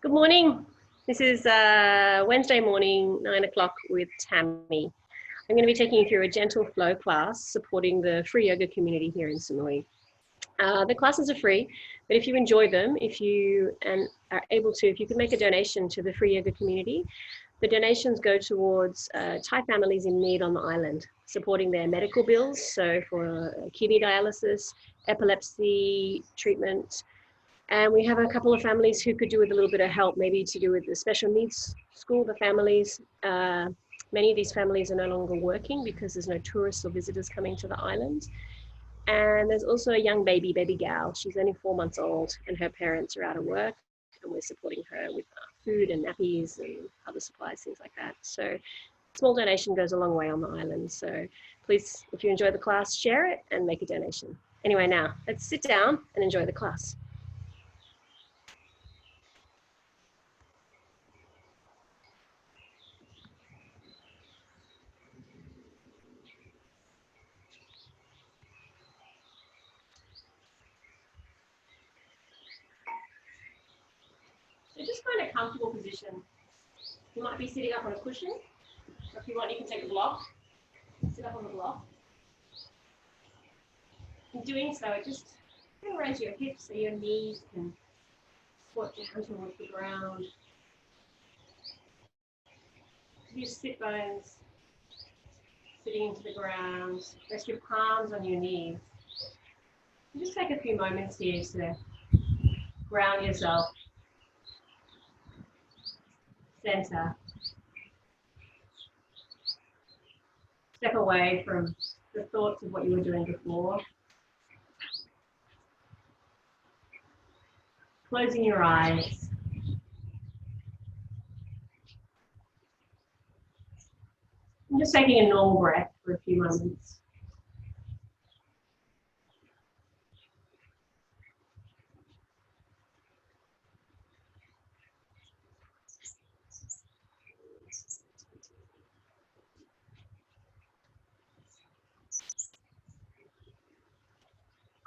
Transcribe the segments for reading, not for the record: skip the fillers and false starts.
Good morning. This is Wednesday morning, 9 o'clock with Tammy. I'm going to be taking you through a gentle flow class supporting the free yoga community here in Samui. The classes are free, but if you enjoy them, if you are able to, if you can make a donation to the free yoga community, the donations go towards Thai families in need on the island, supporting their medical bills. So for kidney dialysis, epilepsy treatment, and we have a couple of families who could do with a little bit of help, maybe to do with the special needs school, the families. Many of these families are no longer working because there's no tourists or visitors coming to the island. And there's also a young baby gal. She's only 4 months old and her parents are out of work, and we're supporting her with food and nappies and other supplies, things like that. So small donation goes a long way on the island. So please, if you enjoy the class, share it and make a donation. Anyway, now let's sit down and enjoy the class. So just find a comfortable position. You might be sitting up on a cushion, or if you want, you can take a block, sit up on the block. In doing so, just raise your hips so your knees can squat down towards the ground. Your sit bones sitting into the ground. Rest your palms on your knees. And just take a few moments here to ground yourself. Center. Step away from the thoughts of what you were doing before. Closing your eyes. And just taking a normal breath for a few moments.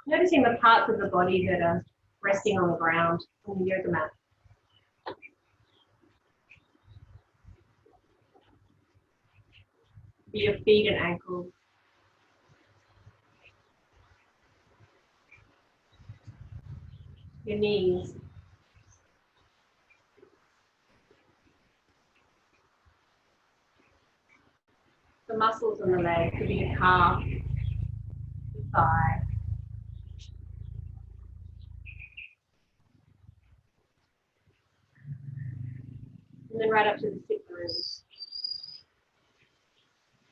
Noticing the parts of the body that are resting on the ground on the yoga mat. Be your feet and ankles. Your knees. The muscles on the leg, could be your calf, your thigh. And then right up to the sit bones.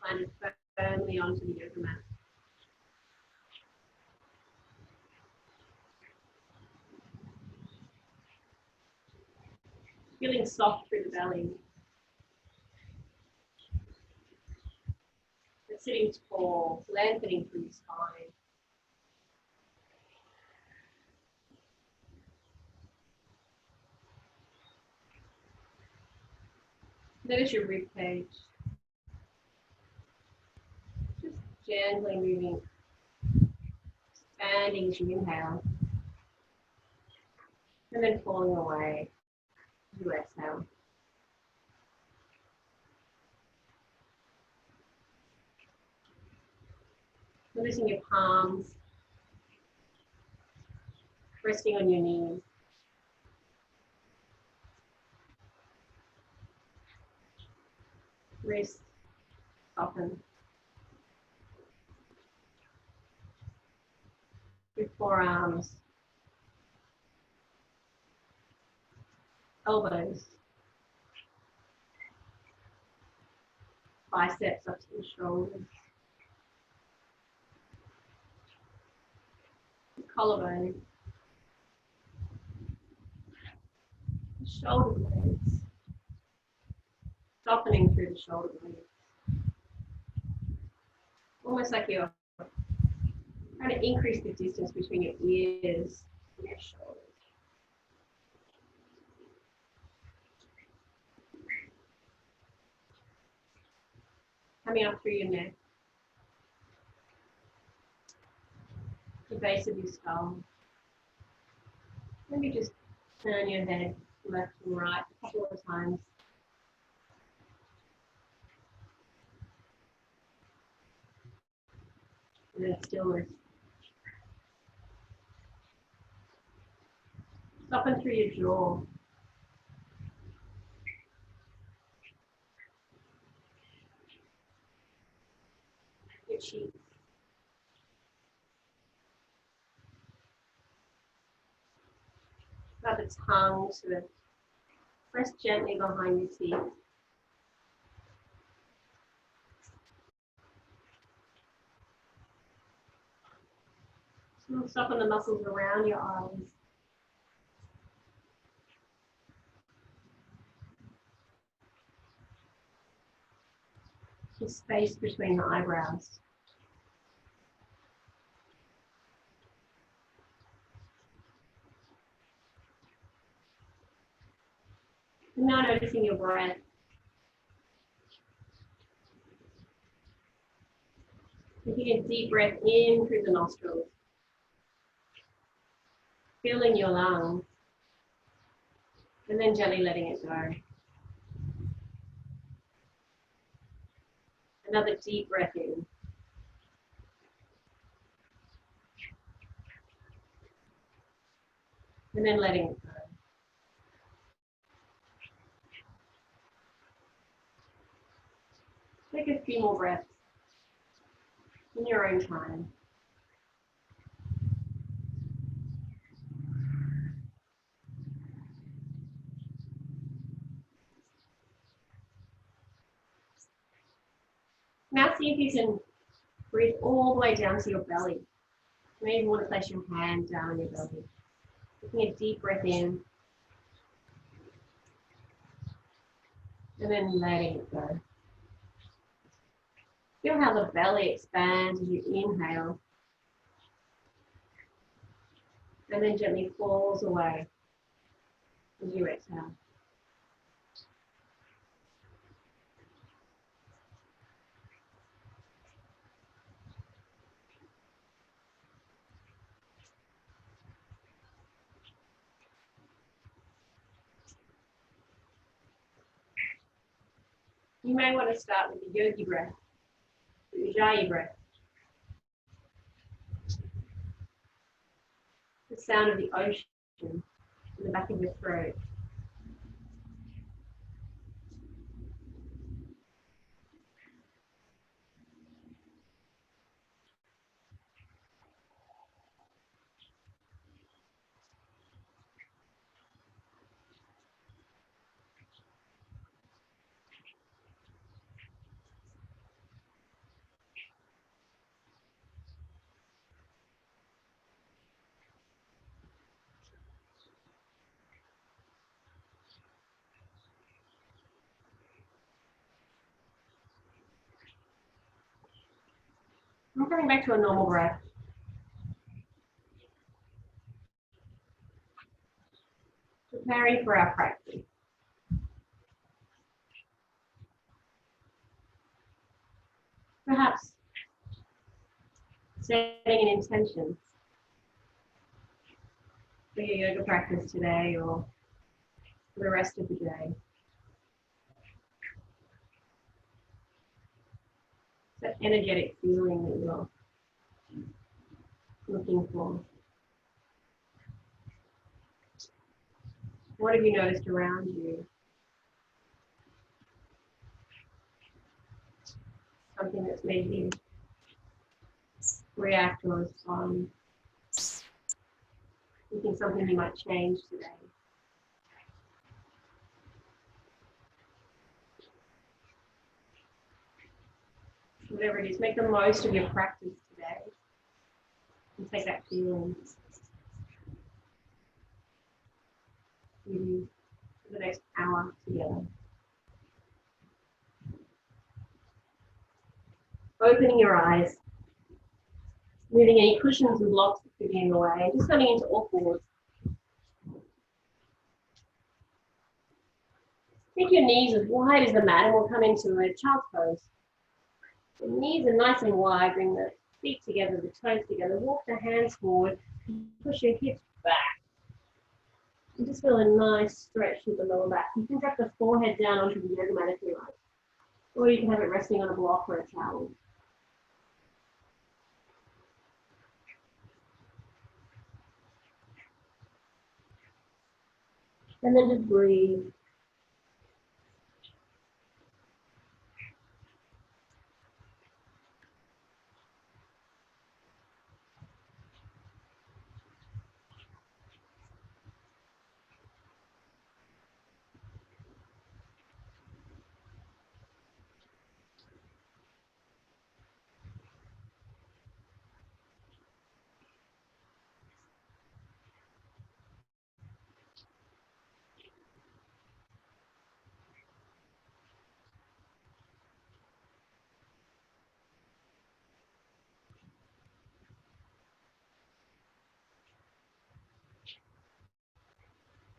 Planted firmly onto the yoga mat. Feeling soft through the belly. And sitting tall, lengthening through the spine. Notice your rib cage. Just gently moving, expanding as you inhale. And then falling away as you exhale. Noticing your palms resting on your knees. Wrists soften. Your forearms, elbows, biceps up to the shoulders. Collarbone, shoulder blades, softening through the shoulder blades. Almost like you're trying to increase the distance between your ears and your shoulders. Coming up through your neck, the base of your skull. Maybe just turn your head left and right a couple of times. And then stillness. Soften through your jaw. Your cheeks. Allow the tongue to press gently behind your teeth. So soften the muscles around your eyes. The space between the eyebrows. And now noticing your breath. Taking a deep breath in through the nostrils. Filling your lungs. And then gently letting it go. Another deep breath in. And then letting it go. Take a few more breaths in your own time. Now see if you can breathe all the way down to your belly. You may even want to place your hand down on your belly. Taking a deep breath in. And then letting it go. Feel how the belly expands as you inhale. And then gently falls away as you exhale. You may want to start with the yogi breath, the ujjayi breath. The sound of the ocean in the back of your throat. I'm coming back to a normal breath. Preparing for our practice. Perhaps setting an intention for your yoga practice today or for the rest of the day. That energetic feeling that you're looking for. What have you noticed around you? Something that's made you react or respond. You think something you might change today. Whatever it is, make the most of your practice today. And take that feeling with you for the next hour together. Opening your eyes, moving any cushions and blocks that could be in the way, and just coming into all fours. Make your knees as wide as the mat and we'll come into a child's pose. The knees are nice and wide, bring the feet together, the toes together, walk the hands forward, push your hips back. You just feel a nice stretch with the lower back. You can drop the forehead down onto the yoga mat if you like, or you can have it resting on a block or a towel. And then just breathe.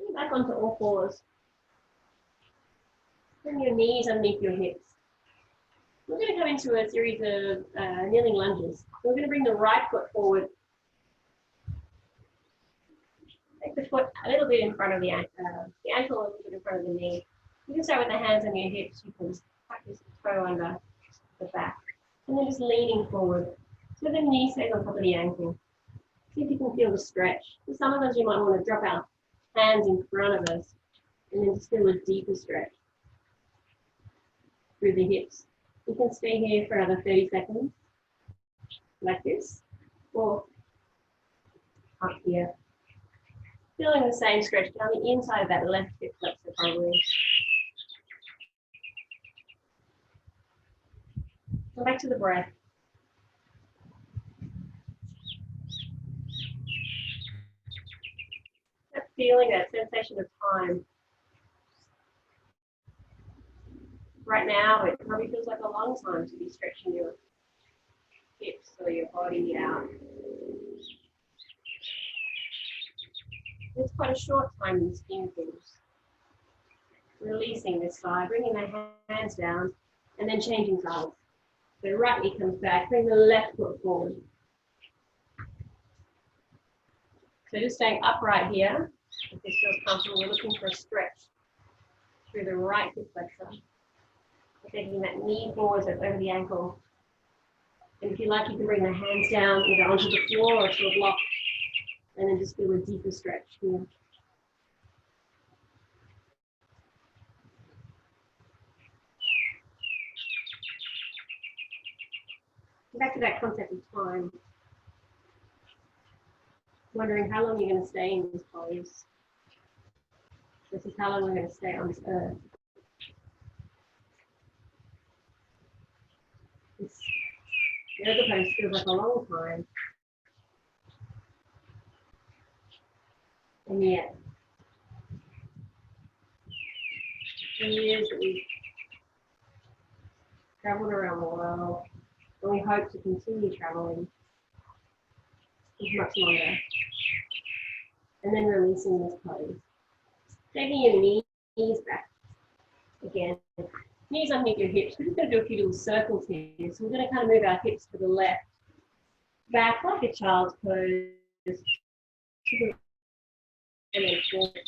Get back onto all fours. Bring your knees underneath your hips. We're going to come into a series of kneeling lunges. We're going to bring the right foot forward. Take the foot a little bit in front of the ankle a little bit in front of the knee. You can start with the hands on your hips. You can tuck this toe under the back. And then just leaning forward. So the knee stays on top of the ankle. See if you can feel the stretch. For some of us, you might want to drop our hands in front of us and then just feel a deeper stretch through the hips. You can stay here for another 30 seconds, like this, or up here. Feeling the same stretch down the inside of that left hip flexor probably. Go back to the breath. That feeling, that sensation of time. Right now, it probably feels like a long time to be stretching your hips or your body out. It's quite a short time in the scheme of things. Releasing this side, bringing the hands down, and then changing sides. So right knee comes back, bring the left foot forward. So just staying upright here. If this feels comfortable, we're looking for a stretch through the right hip flexor. Taking that knee forward, so it's over the ankle. And if you like, you can bring the hands down either onto the floor or to a block, and then just feel a deeper stretch here. Back to that concept of time. Wondering how long you're going to stay in this pose. This is how long we're going to stay on this earth. This yoga pose feels like a long time. And yet, years that we've traveled around the world, and we hope to continue traveling is much longer. And then releasing this pose. Taking your knees back again. Knees underneath your hips. We're just going to do a few little circles here. So we're going to kind of move our hips to the left, back like a child's pose, and then forward.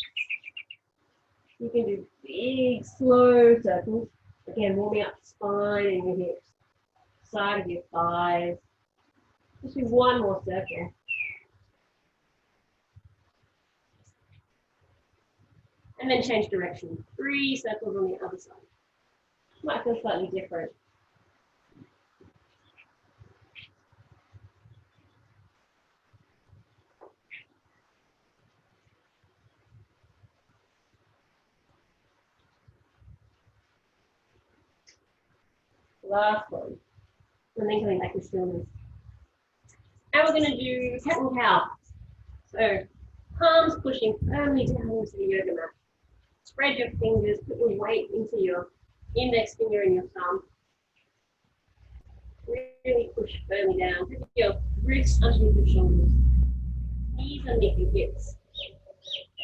You can do big, slow circles. Again, warming up the spine and your hips, side of your thighs. Just do one more circle. And then change direction. 3 circles on the other side. Might feel slightly different. Last one. And then coming back to stillness. And we're going to do cat and cow. So palms pushing firmly down into the yoga mat. Spread your fingers, put your weight into your index finger and your thumb. Really push firmly down. Put your wrists underneath your shoulders. Knees underneath your hips.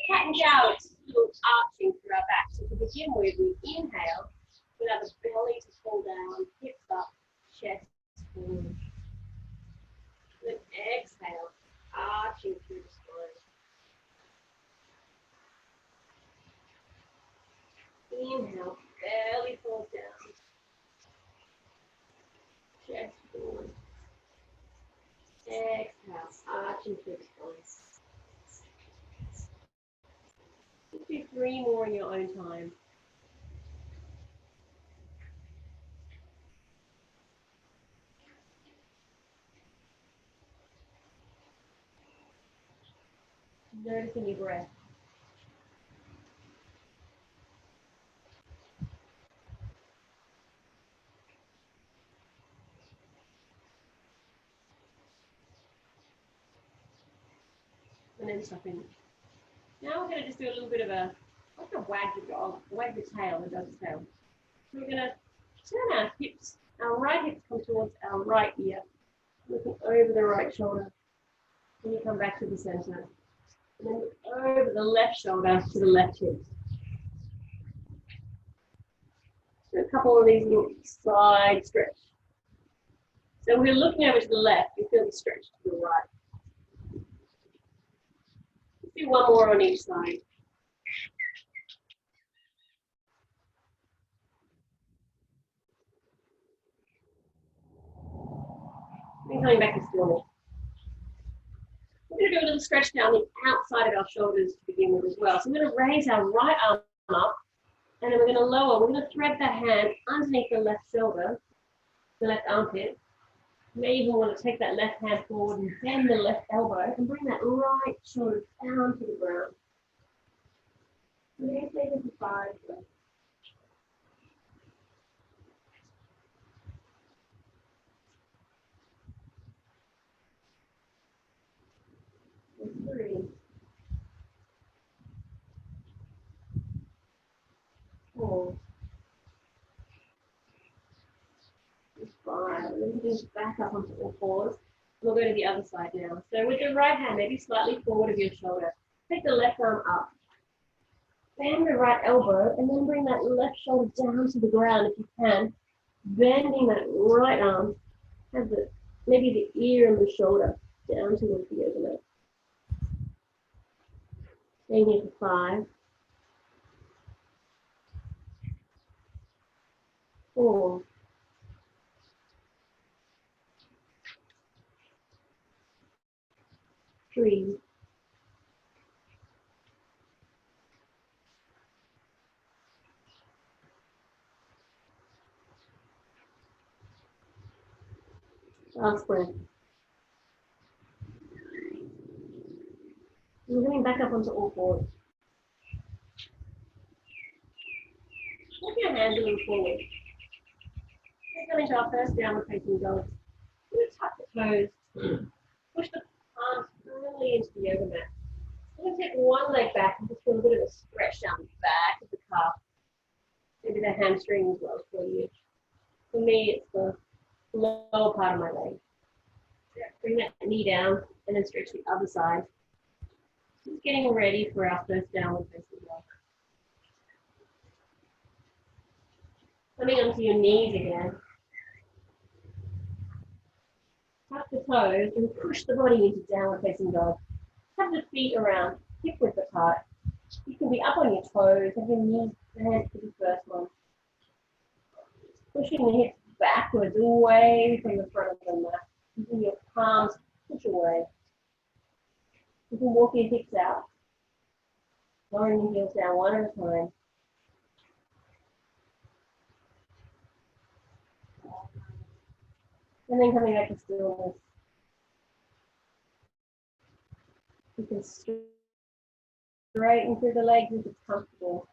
Cat and cow, it's a little arching through our back. So to begin with, we inhale, allow the belly to fall down, hips up, chest forward. Then exhale, arching through the spine. Inhale, belly falls down. Chest forward. Exhale, arching through the spine. Do 3 more in your own time. Noticing your breath. And then stopping. Now we're going to just do a little bit of like a wag the dog, wag the tail, the dog's tail. So we're going to turn our hips, our right hips come towards our right ear, looking over the right shoulder. Then you come back to the center. And then over the left shoulder to the left hip. So a couple of these little side stretch. So we're looking over to the left, we feel the stretch to the right. Let's do one more on each side. And coming back to stillness. We're going to do a little stretch down the outside of our shoulders to begin with as well. So we're going to raise our right arm up, and then we're going to lower. We're going to thread that hand underneath the left shoulder, the left armpit. You may even want to take that left hand forward and bend the left elbow and bring that right shoulder down to the ground. So we're going to take it for 5 breaths. And 3, 4, 5. And then just back up onto all fours. We'll go to the other side now. So with the right hand, maybe slightly forward of your shoulder. Take the left arm up. Bend the right elbow and then bring that left shoulder down to the ground if you can. Bending that right arm. Have maybe the ear and the shoulder down towards the yoga mat. Staying here for 5. 4. 3. 2. Last breath. We're coming back up onto all fours. Look your hands a little forward. We're going to our first downward facing dog. We're going to tuck the toes. Push the palms firmly into the yoga mat. I'm going to take one leg back and just feel a bit of a stretch down the back of the calf. Maybe the hamstring as well for you. For me, it's the lower part of my leg. Bring that knee down and then stretch the other side. Just getting ready for our first downward facing dog. Coming onto your knees again. Tuck the toes and push the body into downward facing dog. Have the feet around, hip width apart. You can be up on your toes, have your knees bent for the first one. Pushing the hips backwards, away from the front of the mat. Using your palms push away. You can walk your hips out. Lowering the heels down one at a time. And then coming back to stillness. You can straighten through the legs if it's comfortable.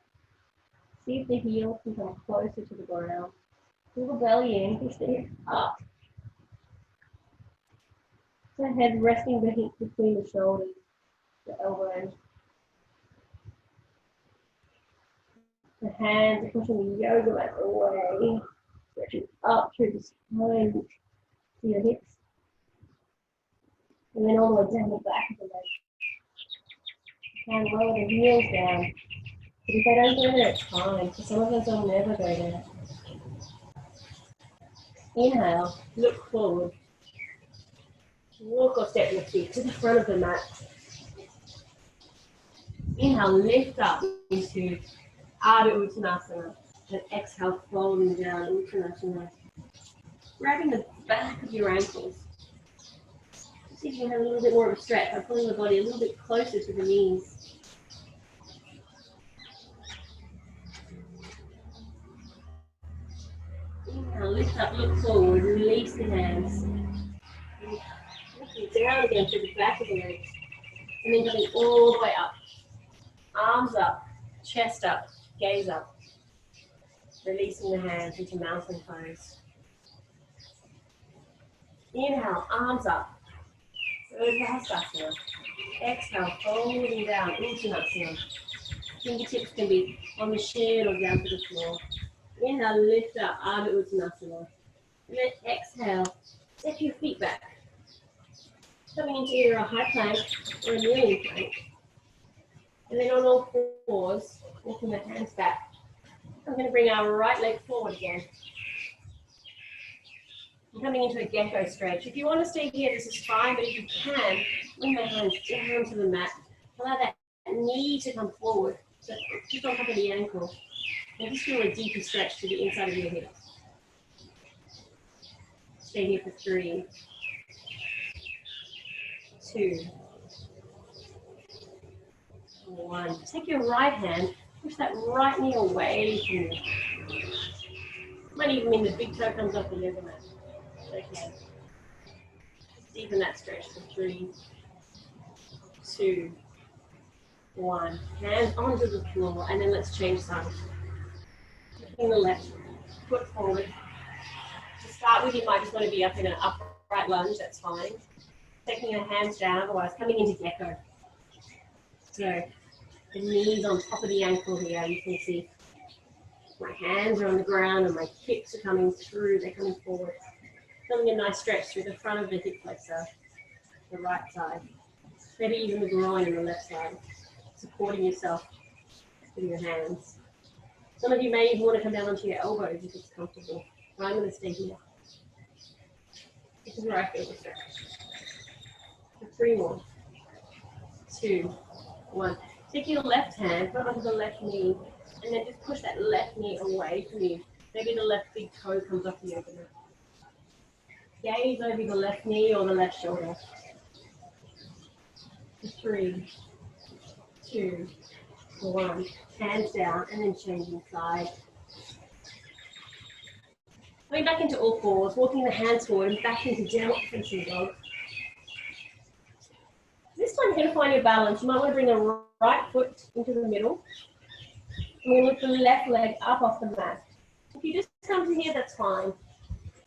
See if the heels can come closer to the ground. Pull the belly in, push the hips up. The head resting between the shoulders, the elbows. The hands are pushing the yoga mat away. Stretching up through the spine to your hips. And then all the way down the back of the leg. And lower the heels down. But if they don't go there, it's fine. For some of us, they'll never go there. Inhale, look forward. Walk or step your feet to the front of the mat. Inhale, lift up into Ardha Uttanasana. And exhale, folding down, Uttanasana. Grabbing the back of your ankles. See if you can have a little bit more of a stretch by pulling the body a little bit closer to the knees. Inhale, lift up, look forward, release the hands. Looking down again to the back of the legs. And then coming all the way up. Arms up, chest up, gaze up. Releasing the hands into mountain pose. Inhale, arms up. Urdhva. Exhale, folding down, Uttanasana. Fingertips can be on the shin or down to the floor. Inhale, lift up, Ardha Uttanasana. And then exhale, step your feet back. Coming into either a high plank or a kneeling plank. And then on all fours, walking the hands back. I'm going to bring our right leg forward again. I'm coming into a gecko stretch. If you want to stay here, this is fine, but if you can, bring the hands down to the mat. Allow that knee to come forward, so just on top of the ankle. And just feel a deeper stretch to the inside of your hips. Stay here for 3, 2, 1. Take your right hand, push that right knee away from you. Might even mean the big toe comes off the yoga mat. Okay. Just deepen that stretch for 3, 2, 1. Hands onto the floor, and then let's change sides. Lifting the left foot forward. To start with, you might just want to be up in an upright lunge, that's fine. Taking your hands down, otherwise coming into gecko. So the knees on top of the ankle here, you can see my hands are on the ground and my hips are coming through, they're coming forward. Feeling a nice stretch through the front of the hip flexor, the right side. Maybe even the groin on the left side. Supporting yourself with your hands. Some of you may even want to come down onto your elbows if it's comfortable. But I'm going to stay here. This is where I feel the stretch. For 3 more. 2, 1. Take your left hand, put it onto the left knee, and then just push that left knee away from you. Maybe the left big toe comes off the yoga mat. Gaze over the left knee or the left shoulder. 3, 2, 1. Hands down and then changing side. Going back into all fours, walking the hands forward and back into downward facing dog. This time you're going to find your balance. You might want to bring the right foot into the middle. And then lift the left leg up off the mat. If you just come to here, that's fine.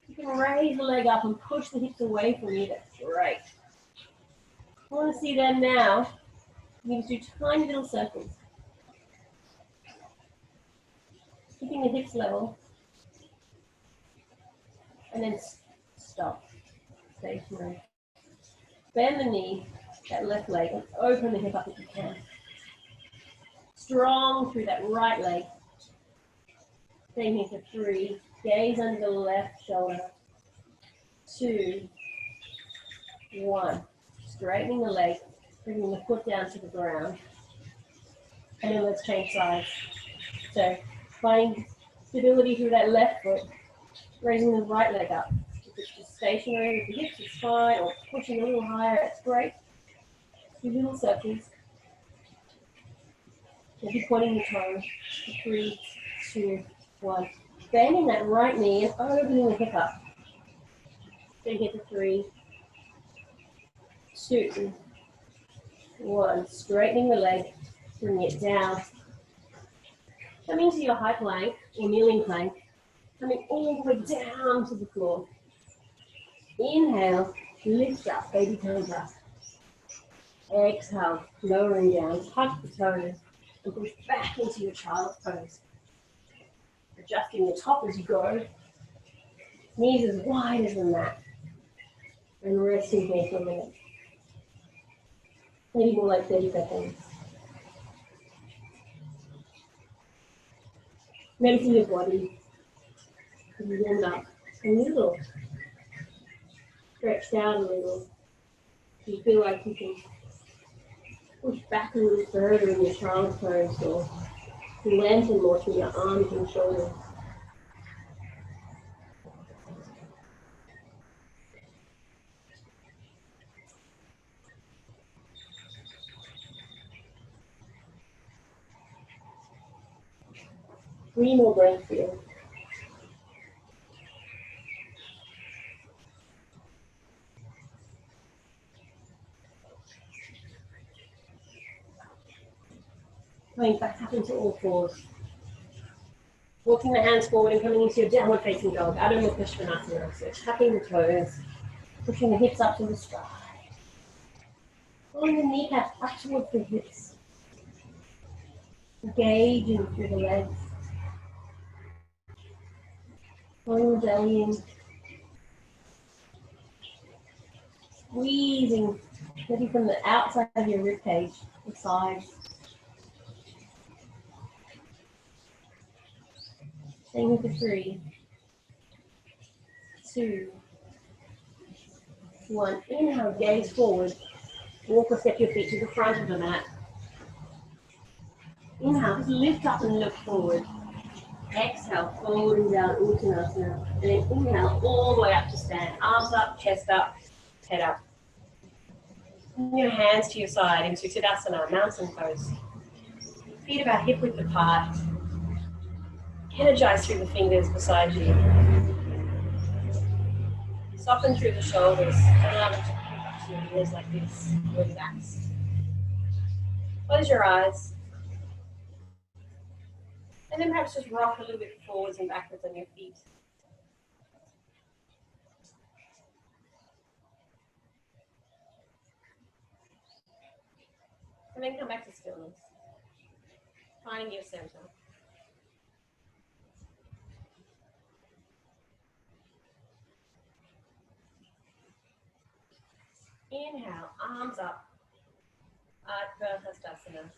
You can raise the leg up and push the hips away from you. That's great. I want to see them now. You can do tiny little circles. Keeping the hips level. And then stop. Stationary. Bend the knee, that left leg, and open the hip up if you can. Strong through that right leg. Staying here for 3. Gaze under the left shoulder. 2, 1. Straightening the leg, bringing the foot down to the ground. And then let's change sides. So finding stability through that left foot, raising the right leg up. If it's just stationary with the hips, it's fine, or pushing a little higher, it's great. Do little circles. Maybe pointing the toe. 3, 2, 1. Bending that right knee and opening the hip up. Then get to 3, 2, 1. Straightening the leg, bringing it down. Coming to your high plank or kneeling plank. Coming all the way down to the floor. Inhale, lift up, baby cobra. Exhale, lowering down, tuck the toes, and push back into your child's pose. Adjusting the top as you go. Knees as wide as the mat. And resting here for a minute. Maybe more like 30 seconds. Notice your body. You warmed up a little. Stretched out a little. You feel like you can push back a little further in your child's pose or Lengthen more through your arms and shoulders. Three more breaths here. Going back up into all fours. Walking the hands forward and coming into your downward facing dog. Adho Mukha Svanasana. So tapping the toes, pushing the hips up to the sky. Pulling the kneecaps up towards the hips. Engaging through the legs. Pulling the belly in. Squeezing, maybe from the outside of your rib cage, the sides. Staying for 3, 2, 1. Inhale, gaze forward. Walk or step your feet to the front of the mat. Inhale, just lift up and look forward. Exhale, folding down, Uttanasana. And then inhale, all the way up to stand. Arms up, chest up, head up. Bring your hands to your side into Tadasana, mountain pose. Feet about hip width apart. Energize through the fingers beside you. Soften through the shoulders. Allow them to creep up to your ears like this. Relax. Close your eyes. And then perhaps just rock a little bit forwards and backwards on your feet. And then come back to stillness. Finding your center. Inhale, arms up. Urdhva Hastasana.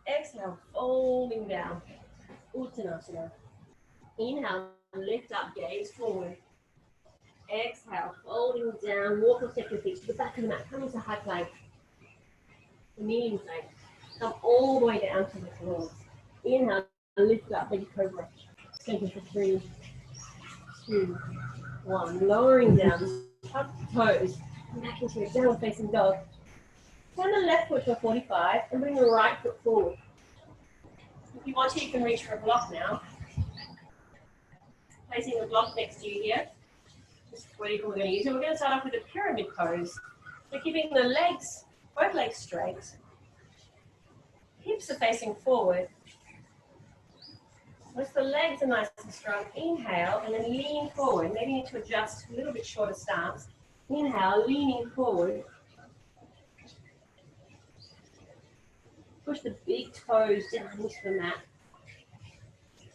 Exhale, folding down. Uttanasana. Inhale, lift up, gaze forward. Exhale, folding down. Walk or step your feet to the back of the mat. Come into high plank. The kneeling plank. Come all the way down to the floor. Inhale, lift up, baby cobra. Stay for 3, 2, 1. Lowering down. Tuck the toes. Come back into your downward facing dog. Turn the left foot for 45 and bring the right foot forward. If you want to, you can reach for a block now. Placing the block next to you here. This is what we're going to use. And we're going to start off with a pyramid pose. So keeping the legs, both legs straight. Hips are facing forward. Once the legs are nice and strong, inhale and then lean forward. Maybe you need to adjust a little bit shorter stance. Inhale, leaning forward. Push the big toes down into the mat.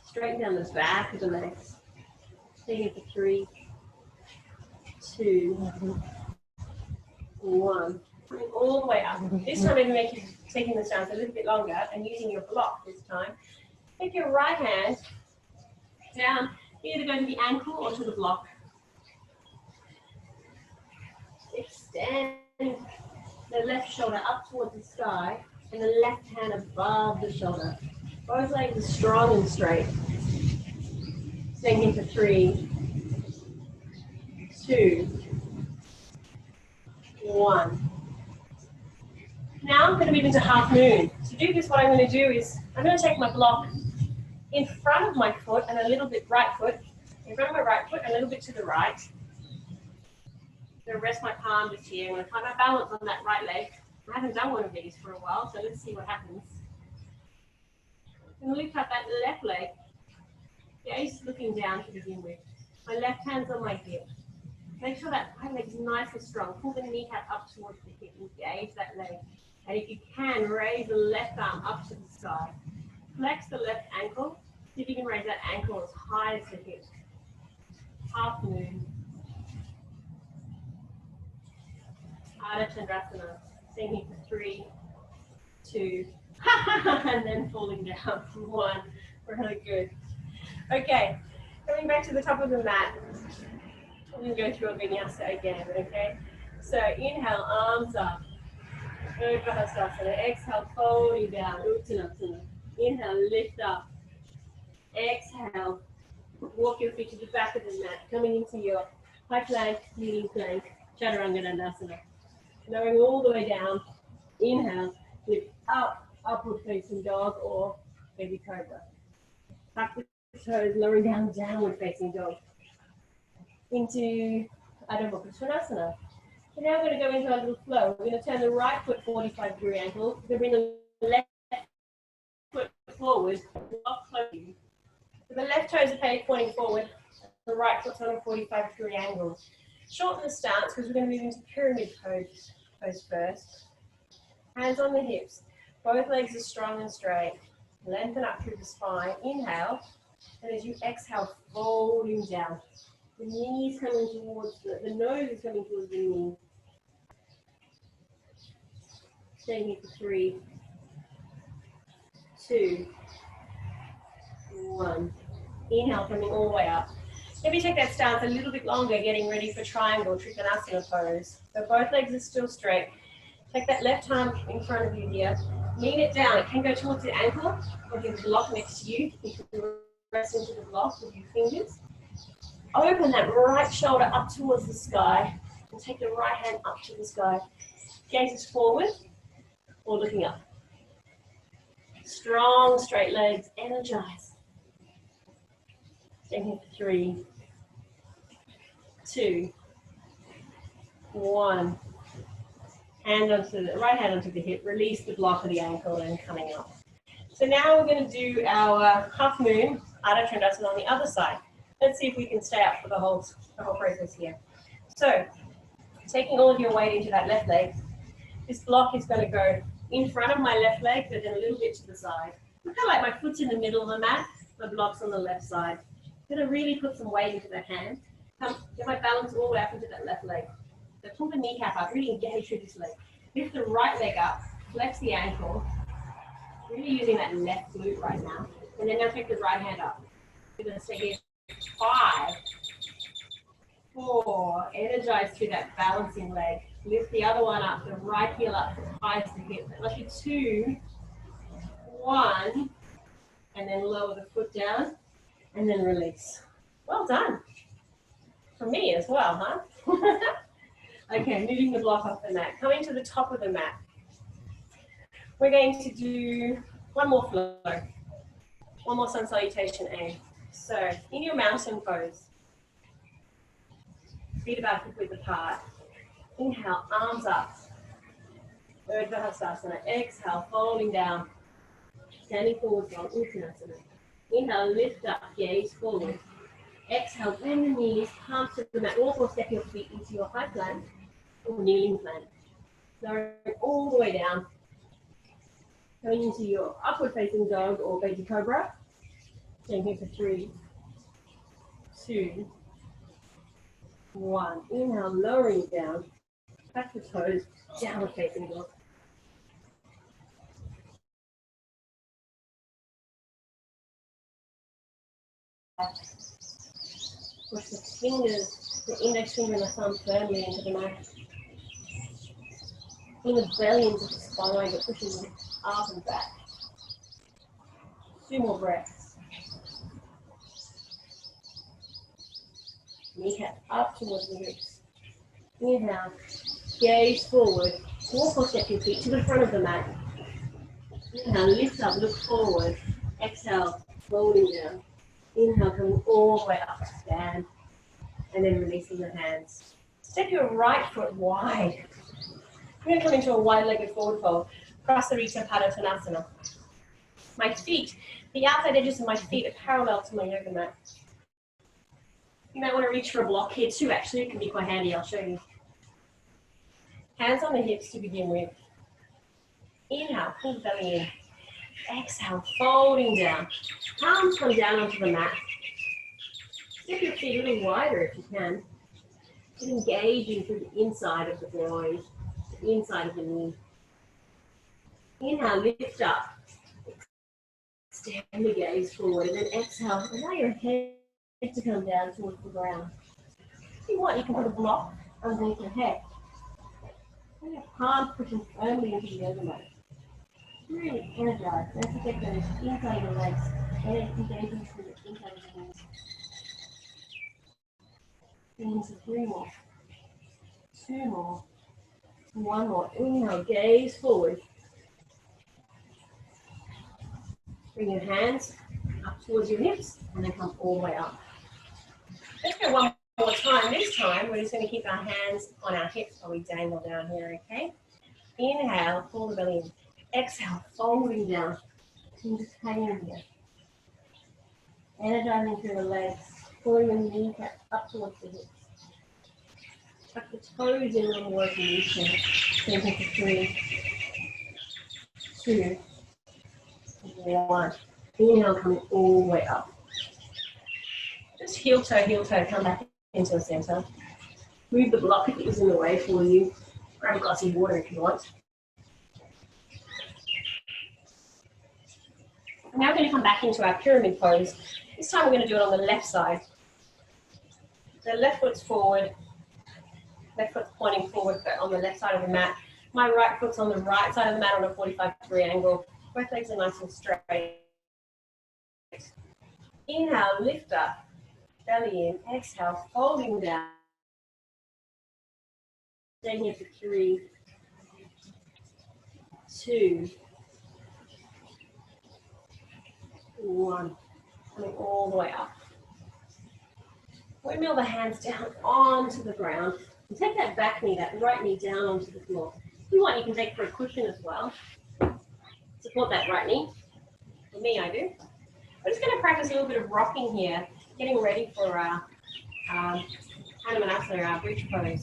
Straighten down the back of the legs. Stay for 3, 2, 1. Bring all the way up. This time maybe make you taking the stance a little bit longer and using your block this time. Take your right hand down, either go to the ankle or to the block. Extend the left shoulder up towards the sky and the left hand above the shoulder. Both legs are strong and straight. Staying here for 3, 2, 1. Now I'm going to move into half moon. To do this, what I'm going to do is I'm going to take my block in front of my foot and a little bit right foot, in front of my right foot and a little bit to the right. I'm going to rest my palm just here. I'm going to find my balance on that right leg. I haven't done one of these for a while, so let's see what happens. I'm going to lift up that left leg, gaze looking down to begin with. My left hand's on my hip. Make sure that right leg is nice and strong. Pull the kneecap up towards the hip, engage that leg. And if you can, raise the left arm up to the sky. Flex the left ankle. See if you can raise that ankle as high as the hip. Half moon. Ardha Chandrasana. Staying here for 3, 2, and then falling down. 1. Really good. Okay, coming back to the top of the mat. I'm going to go through a vinyasa again, okay? So inhale, arms up. Exhale, folding down. Uttanasana. Inhale, lift up. Exhale, walk your feet to the back of the mat, coming into your high plank, kneeling plank, Chaturanga Dandasana. Lowering all the way down. Inhale, lift up, upward facing dog or baby cobra. Tuck the toes, lowering down, downward facing dog. Into Adho Mukha Svanasana. So now we're going to go into our little flow. We're going to turn the right foot 45-degree angle. We're going to bring the left foot forward. So the left toes are pointing forward. The right foot's on a 45-degree angle. Shorten the stance because we're going to move into pyramid pose first. Hands on the hips. Both legs are strong and straight. Lengthen up through the spine. Inhale. And as you exhale, folding down. The knees coming towards the nose is coming towards the knee. Staying here for 3, 2, 1. Inhale, coming all the way up. Maybe take that stance a little bit longer, getting ready for triangle, Trikonasana pose. So both legs are still straight. Take that left arm in front of you here. Lean it down. It can go towards the ankle, or you can block next to you. You can press into the block with your fingers. Open that right shoulder up towards the sky, and take the right hand up to the sky. Gaze is forward, or looking up. Strong, straight legs, energize. Staying here for 3, 2, 1. Right hand onto the hip, release the block of the ankle and coming up. So now we're going to do our half moon, Ardha Trikonasana on the other side. Let's see if we can stay up for the whole process here. So, taking all of your weight into that left leg, this block is going to go in front of my left leg, but then a little bit to the side. Kind of like my foot's in the middle of the mat, my block's on the left side. I'm going to really put some weight into that hand. Get my balance all the way up into that left leg. So pull the kneecap up, really engage through this leg. Lift the right leg up, flex the ankle, really using that left glute right now. And then now take the right hand up. We're going to stay here. 5, 4, energize through that balancing leg. Lift the other one up, the right heel up as high as the hip. Lucky 2, 1, and then lower the foot down, and then release. Well done. For me as well, huh? Okay, moving the block off the mat. Coming to the top of the mat. We're going to do one more flow. One more sun salutation A. So, in your mountain pose, feet about hip width apart. Inhale, arms up. Urdhva Hastasana. Exhale, folding down. Standing forward dog, Uttanasana. Inhale, lift up, gaze forward. Exhale, bend the knees, palms to the mat. Also step your feet into your high plank or kneeling plank. Lowering all the way down. Going into your upward facing dog or baby cobra. Staying here for 3, 2, 1. Inhale, lowering it down. Back the toes, downward facing dog. Push the fingers, the index finger and the thumb firmly into the mat. Bring the belly into the spine, but pushing it up and back. 2 more breaths. Kneecap up towards the hips. Inhale, gaze forward. Walk or step your feet to the front of the mat. Inhale, lift up, look forward. Exhale, folding down. Inhale, coming all the way up, stand. And then releasing the hands. Step your right foot wide. We're going to come into a wide-legged forward fold. Prasarita Padottanasana. My feet, the outside edges of my feet are parallel to my yoga mat. You might want to reach for a block here too, actually. It can be quite handy, I'll show you. Hands on the hips to begin with. Inhale, pull the belly in. Exhale, folding down. Palms come down onto the mat. Step your feet a little wider if you can. Just engaging through the inside of the groin, the inside of the knee. Inhale, lift up. Extend the gaze forward, and then exhale. Allow your head to come down towards the ground. If you want, you can put a block underneath your head. And your palms pushing firmly into the yoga mat. Really energize. Don't forget those inside of the legs. Engaging through the inside of the hands. Into 3 more. 2 more. 1 more. Inhale, gaze forward. Bring your hands up towards your hips and then come all the way up. Let's go one more time. This time, we're just going to keep our hands on our hips while we dangle down here, okay? Inhale, pull the belly in. Exhale, folding down. And just hang in here. Energizing through the legs. Pulling the kneecap up towards the hips. Tuck the toes in when we're working these two. Taking for 3, 2, 1. Inhale, coming all the way up. Just heel toe, come back into the center. Move the block if it was in the way for you. Grab a glass of water if you want. Now we're going to come back into our pyramid pose. This time we're going to do it on the left side. So left foot's forward, left foot's pointing forward on the left side of the mat. My right foot's on the right side of the mat on a 45-degree angle. Both legs are nice and straight. Inhale, lift up, belly in. Exhale, folding down. Staying here for 3, 2, 1. Coming all the way up. Windmill the hands down onto the ground. And take that back knee, that right knee down onto the floor. If you want, you can take for a cushion as well. Support that right knee. For me, I do. We're just going to practice a little bit of rocking here, getting ready for our Hanumanasana, our bridge pose.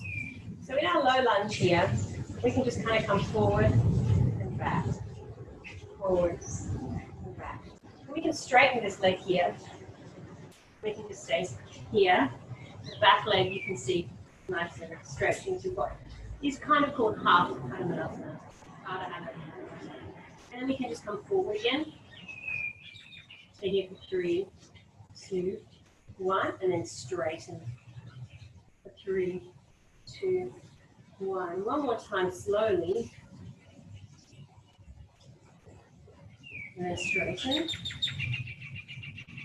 So in our low lunge here, we can just kind of come forward and back, forwards and back. And we can straighten this leg here. We can just stay here. The back leg you can see nice and stretching. So we've got these kind of called half Hanumanasana. And then we can just come forward again. So here for 3, 2, 1, and then straighten. For 3, 2, 1. One more time slowly. And then straighten.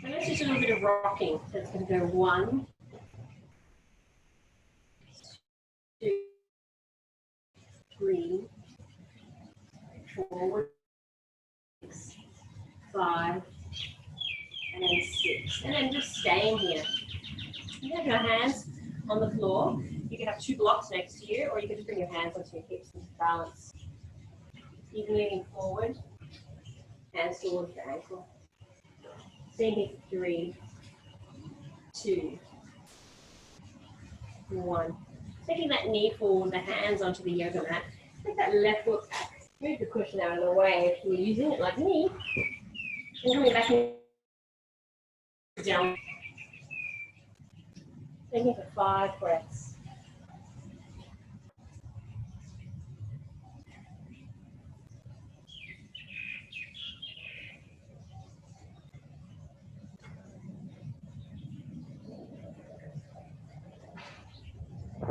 And let's just do a little bit of rocking. So it's going to go 1, 2, 3, 4, 6, 5, and then 6. And then just staying here. You have your hands on the floor. You can have 2 blocks next to you, or you can just bring your hands onto your hips and balance. You can lean forward, hands towards the ankle. Staying here for 3, 2, 1. Taking that knee forward, the hands onto the yoga mat. Take that left foot, move the cushion out of the way if you're using it like me. And coming back in, down. Taking for 5 breaths.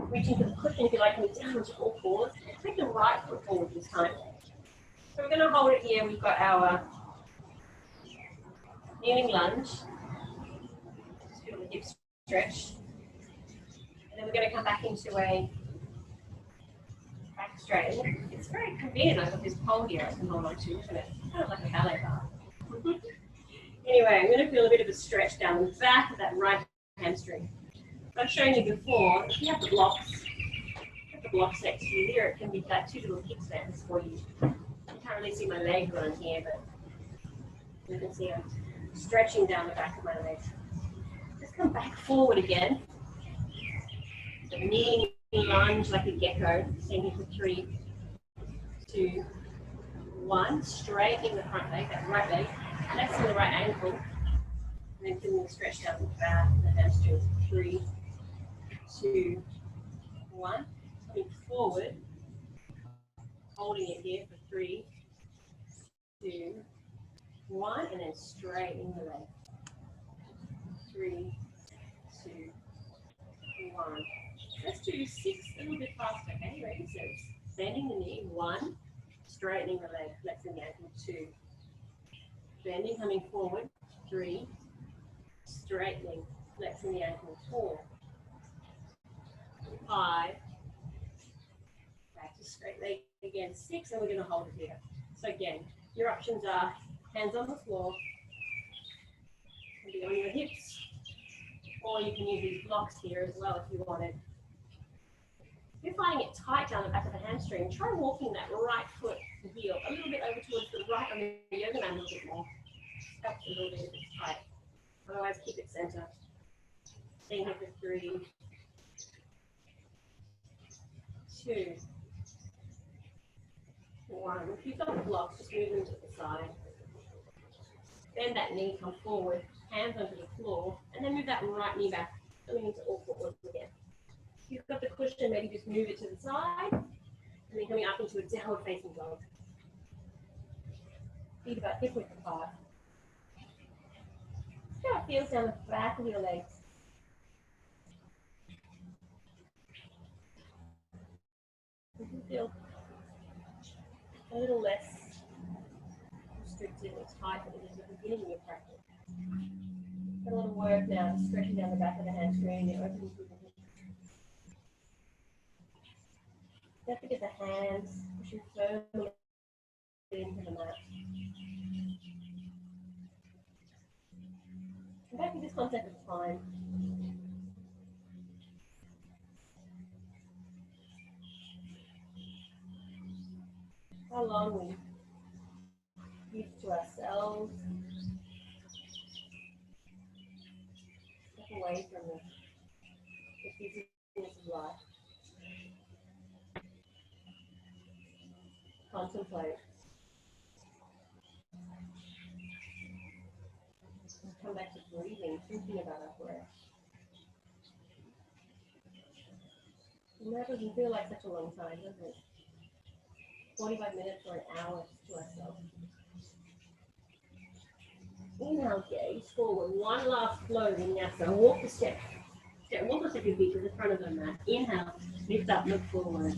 Reaching for the cushion if you like, coming down to all fours. Take the right foot forward this time. So we're going to hold it here. We've got our kneeling lunge. Just feel the hips stretch. And then we're going to come back into a back straight. It's very convenient. I've got this pole here I can hold on to, isn't it? Kind of like a ballet bar. Anyway, I'm going to feel a bit of a stretch down the back of that right hamstring. I've shown you before, if you have the blocks next to you here, it can be like 2 little kickstands for you. You can't really see my legs on here, but you can see I'm stretching down the back of my legs. Just come back forward again. So kneeling lunge like a gecko, standing for 3, 2, 1. Straightening the front leg, that right leg, flexing the right ankle, and then feeling the stretch down the back, the hamstrings. 3, 2, 1. Coming forward, holding it here for 3, 2, 1, and then straightening the leg. 3, 2, 1. Let's do 6 a little bit faster. Okay, ready? So bending the knee, 1, straightening the leg, flexing the ankle, 2, bending, coming forward, 3, straightening, flexing the ankle, 4, 5, back to straight leg again, 6, and we're going to hold it here. So again, your options are hands on the floor, can be on your hips, or you can use these blocks here as well if you wanted. If you're finding it tight down the back of the hamstring, try walking that right foot and heel a little bit over towards the right on the yoga mat a little bit more. Up a little bit if it's tight. Otherwise, keep it center. Staying here for 3, 2, 1. If you've got the blocks, just move them to the side. Bend that knee, come forward, hands onto the floor, and then move that right knee back, coming into all fours again. If you've got the cushion, maybe just move it to the side, and then coming up into a downward facing dog. Feet about hip width apart. See how it feels down the back of your legs. You can feel a little less restricted or tight than it is at the beginning of your practice. Got a lot of work now, stretching down the back of the hamstring and opening through the hips. Don't forget the hands, pushing firmly into the mat. Come back to this concept of time. How long we give to ourselves. Step away from the busyness of life. Contemplate. Come back to breathing, thinking about our breath. And that doesn't feel like such a long time, does it? 45 minutes or an hour to ourselves. Inhale, gaze forward. 1 last flow vinyasa. Walk the step. Walk the step your feet to the front of the mat. Inhale, lift up, look forward.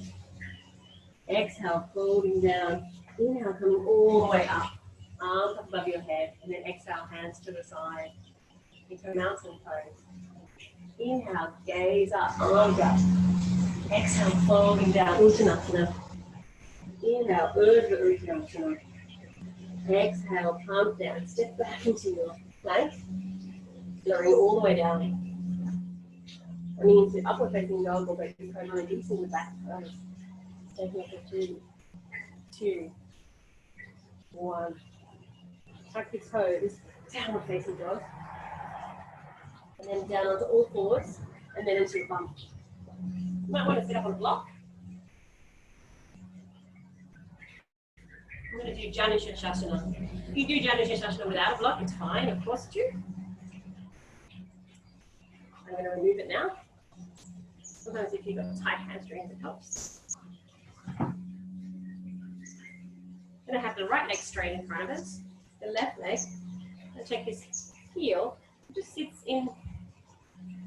Exhale, folding down. Inhale, coming all the way up. Arms up above your head. And then exhale, hands to the side. Into a mountain pose. Inhale, gaze up, arms up. Exhale, folding down. Uttanasana. Inhale, Urdhva Uttanasana. Exhale, palms down. Step back into your plank. Lowering all the way down. Coming into upward facing dog or baby cobra, releasing the back toes. Stay here for 3, 2, 1. Tuck your toes, downward facing dog. And then down onto all fours, and then into a bump. You might want to sit up on a block. I'm going to do Janisha Shasana. If you do Janisha Shasana without a block, it's fine, of course you. I'm going to remove it now. Sometimes if you've got tight hamstrings, it helps. I'm going to have the right leg straight in front of us. The left leg, and check this heel, it just sits in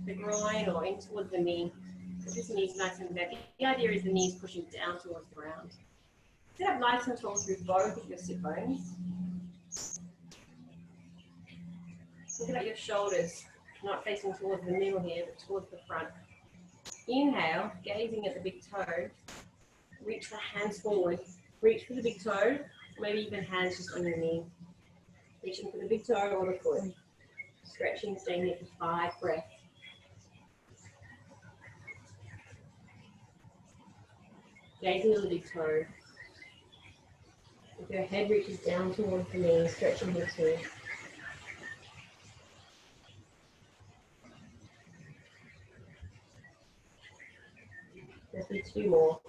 the groin or in towards the knee. So this knee's nice and bent. The idea is the knee's pushing down towards the ground. Sit up nice and tall through both of your sit bones. Look at your shoulders, not facing towards the middle here, but towards the front. Inhale, gazing at the big toe. Reach the hands forward. Reach for the big toe, maybe even hands just on your knee. Reaching for the big toe or the foot. Stretching, staying here for 5 breaths. Gazing on the big toe. If your head reaches down towards the knee, stretching here too. Just need 2 more.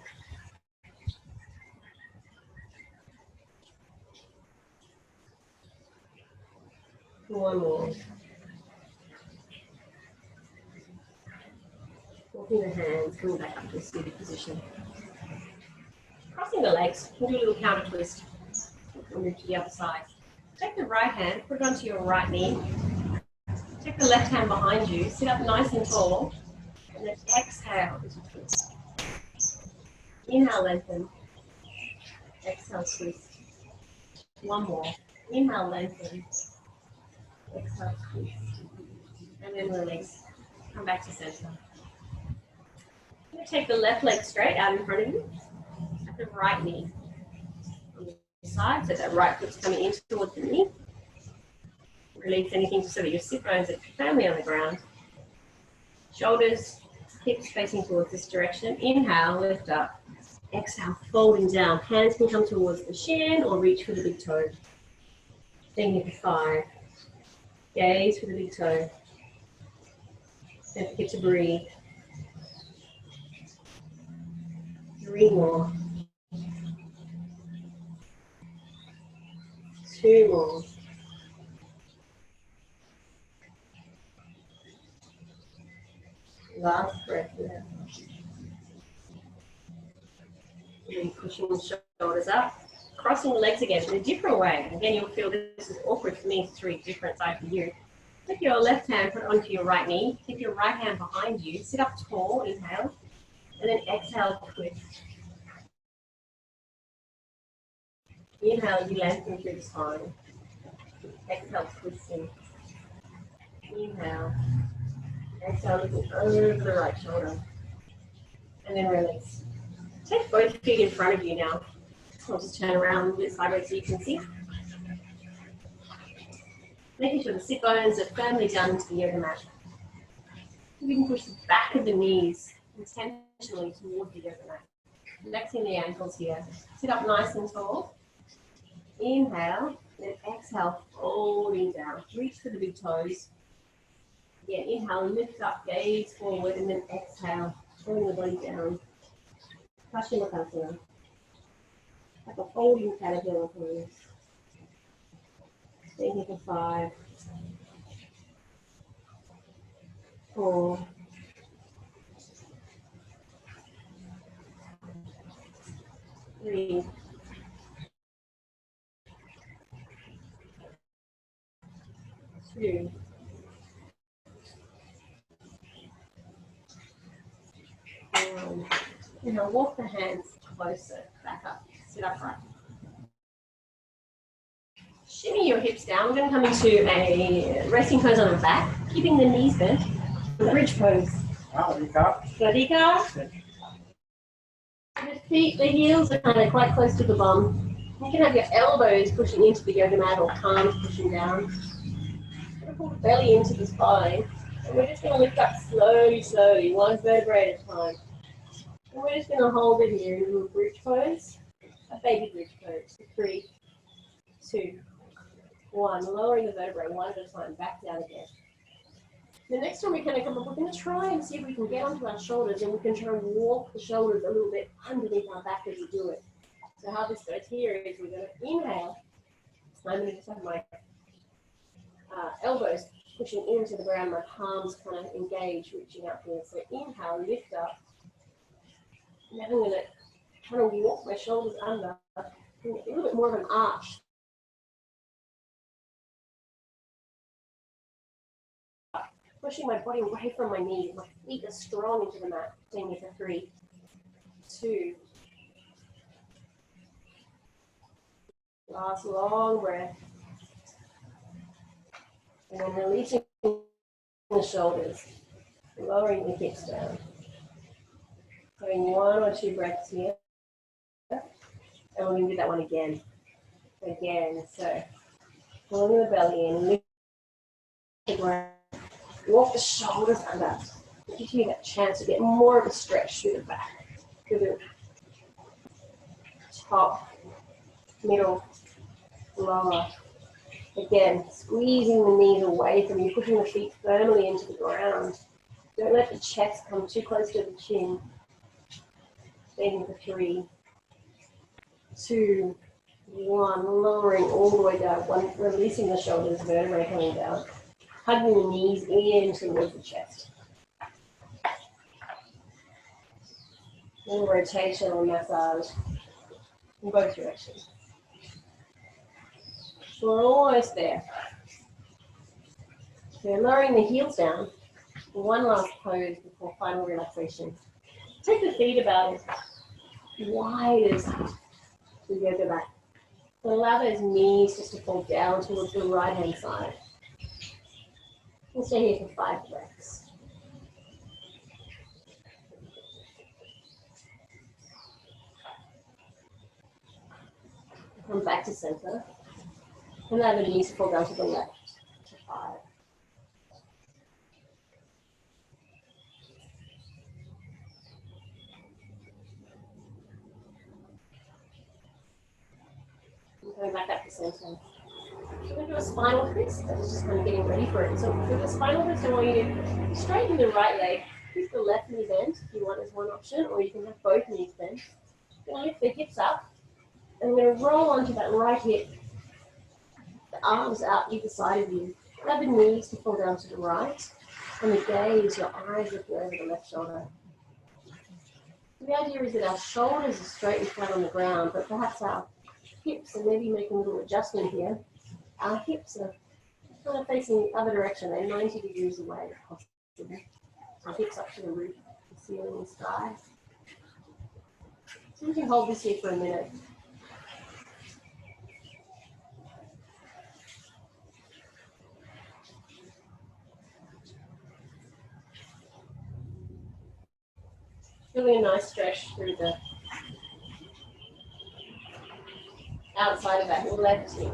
One more. Walking the hands, coming back up to a seated position. Crossing the legs, we'll do a little counter twist. We'll move to the other side. Take the right hand, put it onto your right knee. Take the left hand behind you, sit up nice and tall, and then exhale as you twist. Inhale, lengthen. Exhale, twist. One more. Inhale, lengthen. Exhale, twist. And then release. Come back to center. I'm going to take the left leg straight out in front of you. At the right knee. On the side, so that right foot's coming in towards the knee. Release anything so that your sit bones are firmly on the ground. Shoulders, hips facing towards this direction. Inhale, lift up. Exhale, folding down. Hands can come towards the shin or reach for the big toe. Staying here for 5. Gaze for the big toe. Don't forget to breathe. 3 more. 2 more. Last breath there. And pushing the shoulders up. Crossing the legs again in a different way. Again, you'll feel this is awkward for me. It's 3 different sides for you. Take your left hand, put it onto your right knee. Keep your right hand behind you. Sit up tall, inhale. And then exhale, twist. Inhale, you lengthen through the spine. Exhale, twisting. Inhale. Exhale, looking over the right shoulder. And then release. Take both feet in front of you now. I'll just turn around a little bit sideways so you can see. Making sure the sit bones are firmly down into the yoga mat. You can push the back of the knees intentionally towards the yoga mat. Flexing the ankles here. Sit up nice and tall. Inhale, then exhale, folding down. Reach for the big toes. Again, inhale, lift up, gaze forward, and then exhale, pulling the body down. Paschimottanasana. Like a folding caterpillar pose. Stay here for 5, 4, 3, 2, 1. Now walk the hands closer, back up, sit upright. Shimmy your hips down. We're going to come into a resting pose on the back, keeping the knees bent. Bridge pose. Radhika. The feet, the heels are kind of quite close to the bum. You can have your elbows pushing into the yoga mat or palms pushing down. Pull the belly into the spine. And we're just going to lift up slowly, slowly, 1 vertebrae at a time. And we're just going to hold it here in a little bridge pose, a baby bridge pose. 3, 2, 1. Lowering the vertebrae 1 at a time, back down again. The next time we're going to come up, we're going to try and see if we can get onto our shoulders, and we can try and walk the shoulders a little bit underneath our back as we do it. So how this goes here is we're going to inhale. I'm going to just have my elbows pushing into the ground, my palms kind of engage, reaching up here. So inhale, lift up. And then I'm going to kind of walk my shoulders under, a little bit more of an arch. Pushing my body away from my knees. My feet are strong into the mat. Staying here for 3, 2. Last long breath. And then releasing the shoulders. Lowering the hips down. Doing 1 or 2 breaths here. And we're going to do that one again. Again. So pulling the belly in. Lift the ground. Walk the shoulders under. It gives you that chance to get more of a stretch through the back, through the top, middle, lower. Again, squeezing the knees away from you, pushing the feet firmly into the ground. Don't let the chest come too close to the chin. Staying for 3, 2, 1. Lowering all the way down. 1, releasing the shoulders, vertebrae coming down. Hugging the knees in towards the chest. A little rotation or massage in both directions. So we're almost there. So lowering the heels down. 1 last pose before final relaxation. Take the feet about as wide as the yoga mat. So allow those knees just to fall down towards the right hand side. We'll stay here for 5 breaths. Come back to center. And allow the knees to fall down to the left. To 5. And coming back up to center. We're going to do a spinal twist. I was just kind of getting ready for it. So for the spinal twist, I want you to straighten the right leg. Keep the left knee bent if you want as one option, or you can have both knees bent. You're going to lift the hips up, and we're going to roll onto that right hip. The arms out either side of you. Allow the knees to fall down to the right, and the gaze, your eyes looking over the left shoulder. The idea is that our shoulders are straight and flat on the ground, but perhaps our hips, and maybe make a little adjustment here. Our hips are kind of facing the other direction. They're 90 degrees away if possible. So hips up to the roof, the ceiling, and sky. So we can hold this here for a minute. Feeling a nice stretch through the outside of that left hip.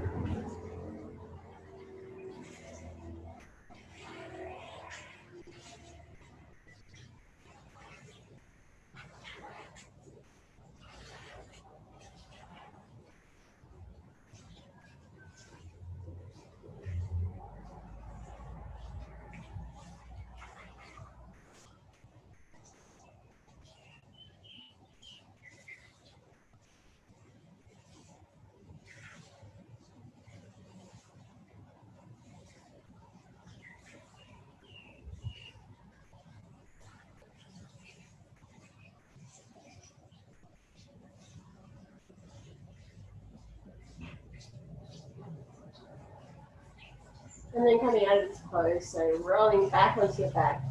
And then coming out of this pose, so rolling back onto your back.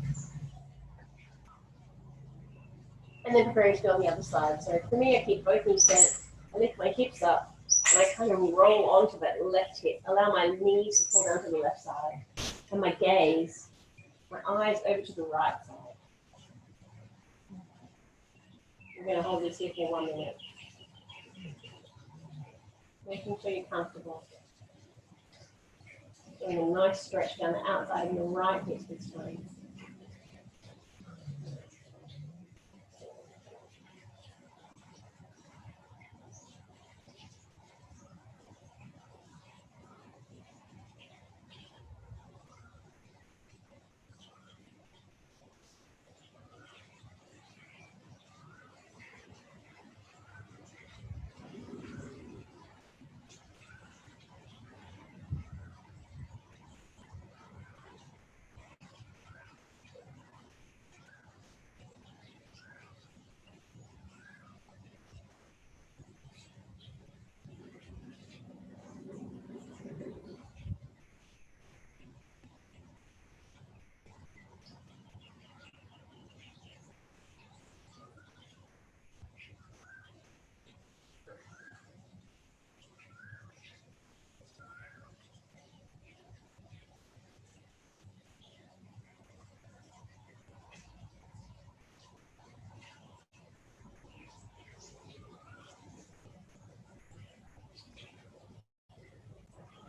And then preparing to go on the other side. So for me, I keep both knees bent, I lift my hips up, and I kind of roll onto that left hip. Allow my knees to fall down to the left side. And my gaze, my eyes over to the right side. I'm going to hold this here for 1 minute. Making sure you're comfortable. Doing a nice stretch down the outside of your right hip this time.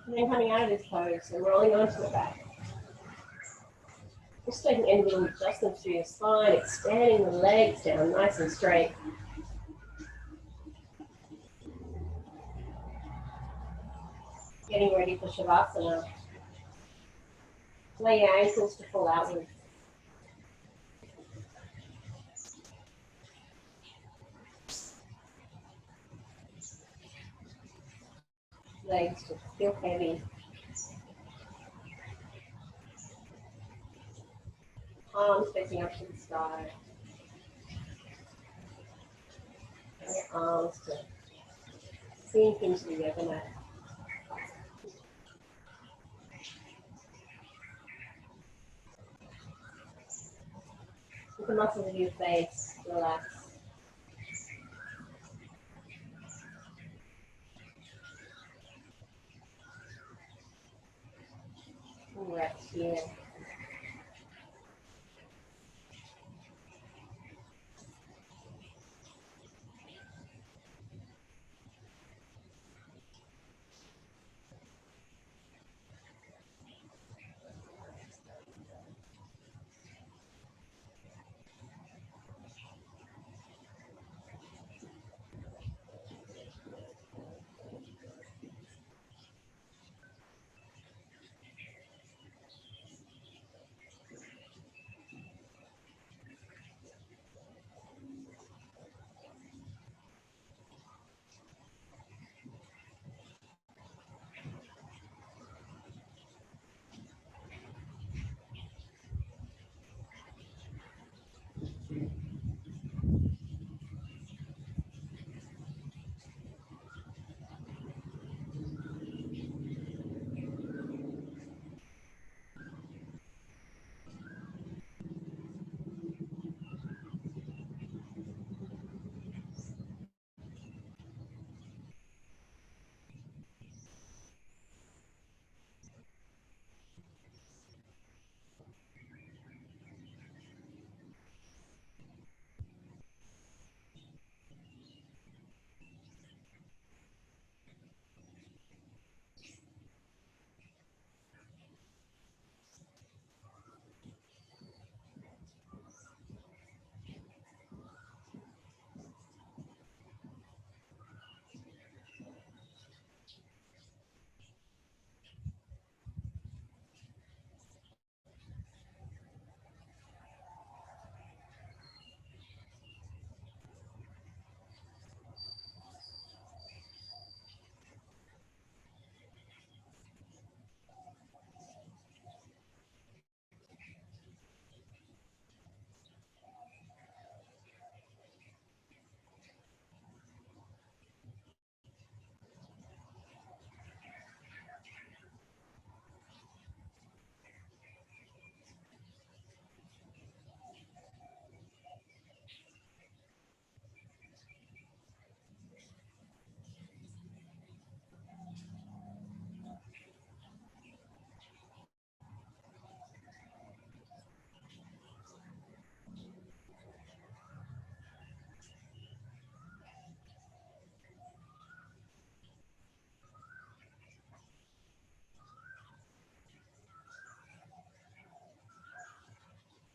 And then coming out of this pose, so rolling onto the back. Just taking any little adjustments through your spine, expanding the legs down nice and straight. Getting ready for Shavasana. Lay your ankles to fall outward. Legs just feel heavy. Arms facing up to the sky. And your arms to sink into the yoga mat. With the muscles of your face, relax. breaths here.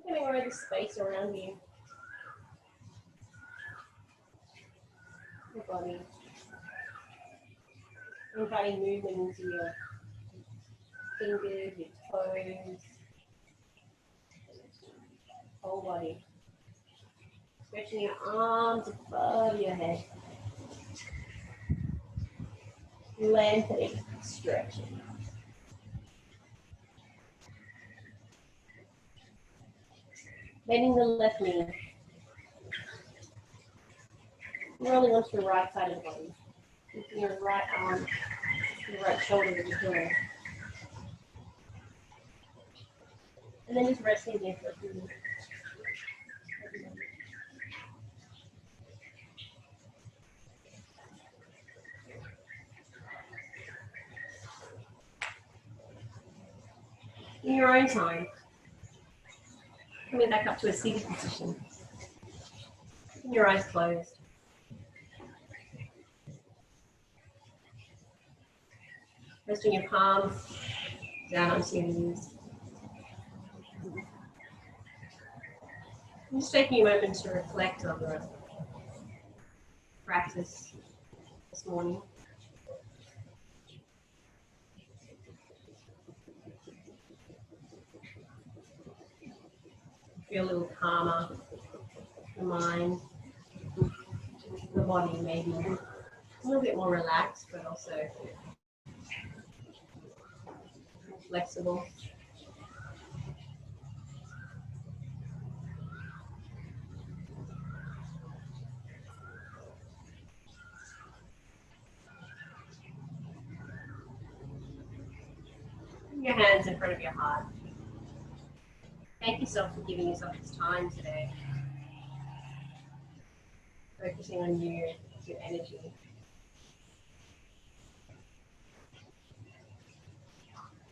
Getting rid of the space around you. Your body. Inviting movement into your fingers, your toes, whole body. Stretching your arms above your head. Lengthening, stretching. Bending the left knee. Rolling onto the right side of the body. Keeping your right arm, your right shoulder to the pillow. And then just resting there for a few minutes. In your own time, coming back up to a seated position. Keeping your eyes closed. Resting your palms down onto your knees. I'm just taking a moment to reflect on the practice this morning. Feel a little calmer, the mind, the body maybe a little bit more relaxed, but also flexible. Your hands in front of your heart. Thank yourself for giving yourself this time today. Focusing on you, your energy.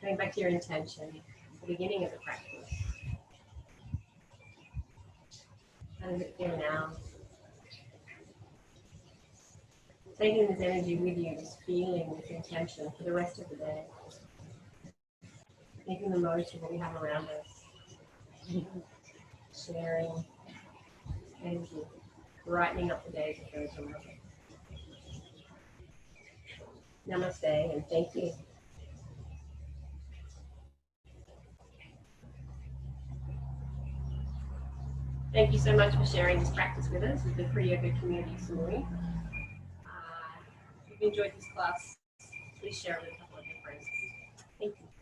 Going back to your intention at the beginning of the practice. How does it feel now? Taking this energy with you, this feeling, this intention for the rest of the day. Making the most of what we have around us. Sharing energy, brightening up the day for those around us. Namaste and thank you. Thank you so much for sharing this practice with us with the Free Yoga Community Samui. If you've enjoyed this class, please share it with a couple of your friends. Thank you.